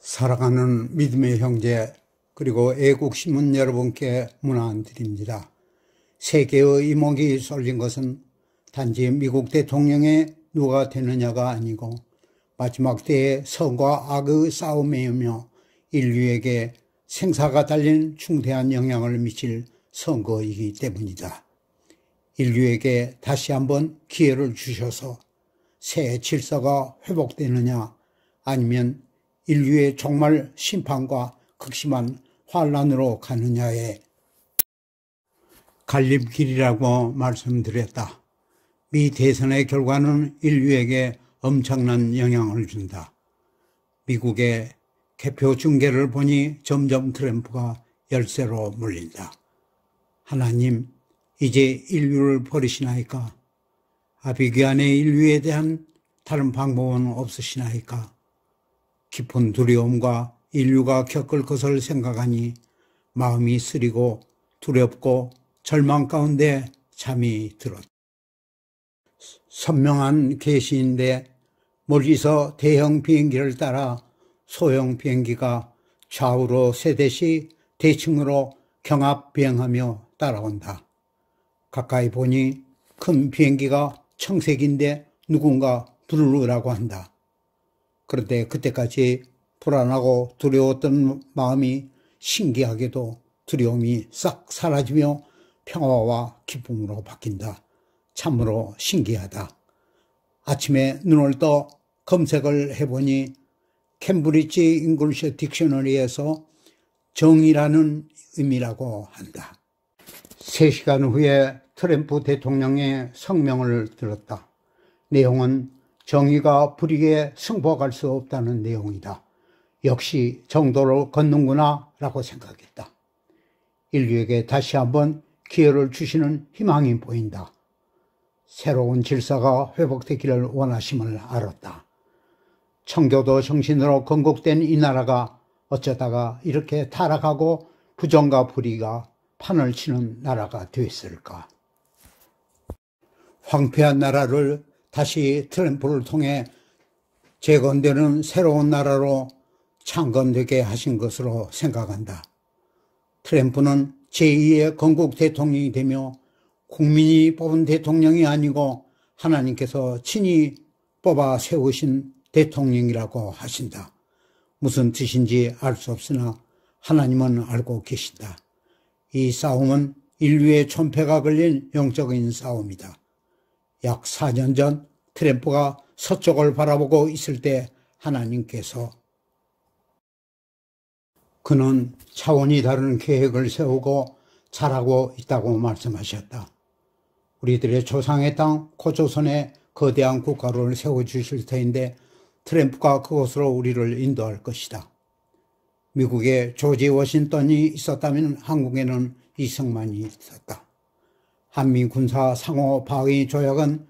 사랑하는 믿음의 형제 그리고 애국시민 여러분께 문안드립니다. 세계의 이목이 쏠린 것은 단지 미국 대통령의 누가 되느냐가 아니고 마지막 때의 선과 악의 싸움이며 인류에게 생사가 달린 중대한 영향을 미칠 선거이기 때문이다. 인류에게 다시 한번 기회를 주셔서 새 질서가 회복되느냐 아니면 인류의 종말 심판과 극심한 환란으로 가느냐의 갈림길이라고 말씀드렸다. 미 대선의 결과는 인류에게 엄청난 영향을 준다. 미국의 개표 중계를 보니 점점 트럼프가 열세로 몰린다. 하나님, 이제 인류를 버리시나이까? 아비규환의 인류에 대한 다른 방법은 없으시나이까? 깊은 두려움과 인류가 겪을 것을 생각하니 마음이 쓰리고 두렵고 절망 가운데 잠이 들었다. 선명한 계시인데 멀리서 대형 비행기를 따라 소형 비행기가 좌우로 세 대씩 대칭으로 경합 비행하며 따라온다. 가까이 보니 큰 비행기가 청색인데 누군가 부르라고 한다. 그런데 그때까지 불안하고 두려웠던 마음이 신기하게도 두려움이 싹 사라지며 평화와 기쁨으로 바뀐다. 참으로 신기하다. 아침에 눈을 떠 검색을 해보니 캠브리지 잉글리시 딕셔너리에서 정의라는 의미라고 한다. 3시간 후에 트럼프 대통령의 성명을 들었다. 내용은 정의가 불의에 승복할 수 없다는 내용이다. 역시 정도를 걷는구나 라고 생각했다. 인류에게 다시 한번 기회를 주시는 희망이 보인다. 새로운 질서가 회복되기를 원하심을 알았다. 청교도 정신으로 건국된 이 나라가 어쩌다가 이렇게 타락하고 부정과 불의가 판을 치는 나라가 됐을까? 황폐한 나라를 다시 트럼프를 통해 재건되는 새로운 나라로 창건되게 하신 것으로 생각한다. 트럼프는 제2의 건국 대통령이 되며 국민이 뽑은 대통령이 아니고 하나님께서 친히 뽑아 세우신 대통령이라고 하신다. 무슨 뜻인지 알 수 없으나 하나님은 알고 계신다. 이 싸움은 인류의 존폐가 걸린 영적인 싸움이다. 약 4년 전 트럼프가 서쪽을 바라보고 있을 때 하나님께서 그는 차원이 다른 계획을 세우고 잘하고 있다고 말씀하셨다. 우리들의 조상의 땅 고조선에 거대한 국가를 세워주실 터인데 트럼프가 그곳으로 우리를 인도할 것이다. 미국에 조지 워싱턴이 있었다면 한국에는 이승만이 있었다. 한미 군사 상호 방위 조약은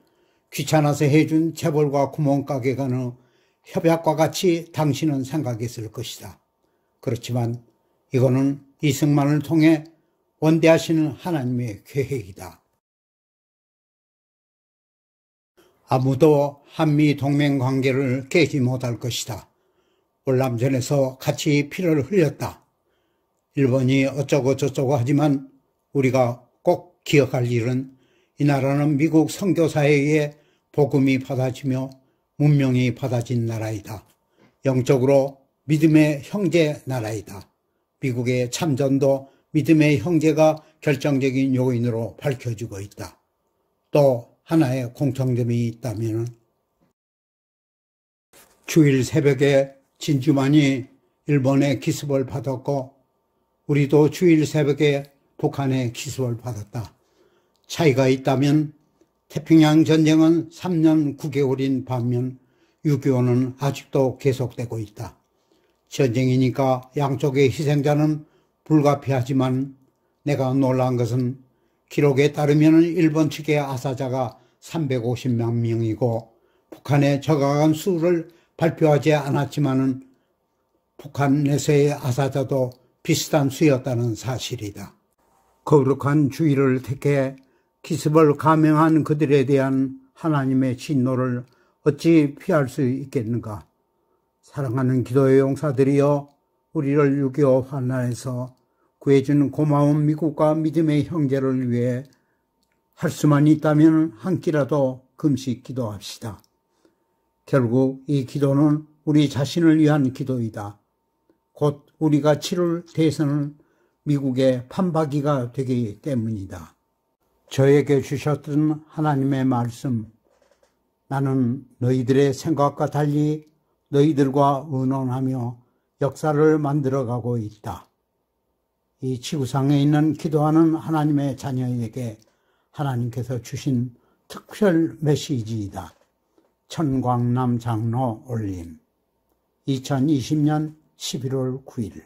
귀찮아서 해준 재벌과 구멍가게 가는 협약과 같이 당신은 생각했을 것이다. 그렇지만 이거는 이승만을 통해 원대하시는 하나님의 계획이다. 아무도 한미 동맹 관계를 깨지 못할 것이다. 월남전에서 같이 피를 흘렸다. 일본이 어쩌고 저쩌고 하지만 우리가 꼭 기억할 일은 이 나라는 미국 선교사에 의해 복음이 받아지며 문명이 받아진 나라이다. 영적으로 믿음의 형제 나라이다. 미국의 참전도 믿음의 형제가 결정적인 요인으로 밝혀지고 있다. 또 하나의 공통점이 있다면 주일 새벽에 진주만이 일본의 기습을 받았고 우리도 주일 새벽에 북한의 기습을 받았다. 차이가 있다면 태평양 전쟁은 3년 9개월인 반면 6.25는 아직도 계속되고 있다. 전쟁이니까 양쪽의 희생자는 불가피하지만 내가 놀란 것은 기록에 따르면 일본 측의 아사자가 350만 명이고 북한의 적어간 수를 발표하지 않았지만 북한에서의 아사자도 비슷한 수였다는 사실이다. 거룩한 주의를 택해 기습을 감행한 그들에 대한 하나님의 진노를 어찌 피할 수 있겠는가? 사랑하는 기도의 용사들이여, 우리를 6.25 환난에서 구해준 고마운 미국과 믿음의 형제를 위해 할 수만 있다면 한 끼라도 금식 기도합시다. 결국 이 기도는 우리 자신을 위한 기도이다. 곧 우리가 치룰 대선은 미국의 판박이가 되기 때문이다. 저에게 주셨던 하나님의 말씀, 나는 너희들의 생각과 달리 너희들과 의논하며 역사를 만들어가고 있다. 이 지구상에 있는 기도하는 하나님의 자녀에게 하나님께서 주신 특별 메시지이다. 천광남 장로 올림 2020년 11월 9일